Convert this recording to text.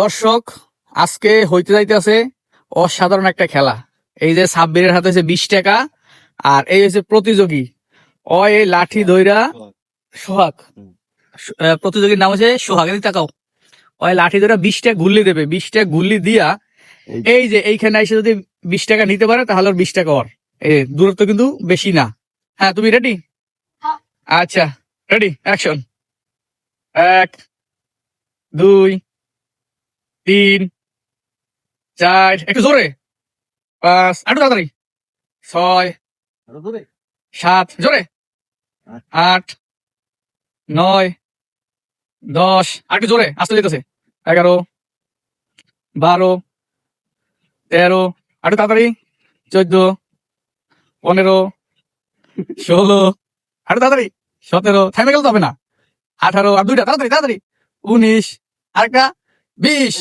দর্শক, আজকে হইতে যাইতেছে অসাধারণ একটা খেলা। এই যে সাব্বিরের হাতে হচ্ছে 20 টাকা, আর এই হচ্ছে প্রতিযোগী এই লাঠি ধইরা সোহাগ। প্রতিযোগীর নাম হচ্ছে সোহাগ। এদিকে তাকাও। লাঠি ধইরা 20 টাকা ঘুরলি দেবে। 20 টাকা ঘুরলি দিয়া এই যে এইখানে এসে যদি 20 টাকা নিতে পারে তাহলে ওর 20 টাকা ওর। দূরত্ব কিন্তু বেশি না। হ্যাঁ, তুমি রেডি? আচ্ছা, রেডি, অ্যাকশন। 1 2 3 4, একটু জোরে। 5, একটু তাড়াতাড়ি। 6 7, জোরে। 8 9 10, আর একটু জোরে, আসতে যেতেছে। 11 12 13, আর একটু তাড়াতাড়ি। 14 15 16, আর একটু তাড়াতাড়ি। 17, থেমে গেলে তো হবে না। 18, আর দুইটা, তাড়াতাড়ি তাড়াতাড়ি। 19, আরেকটা, 20।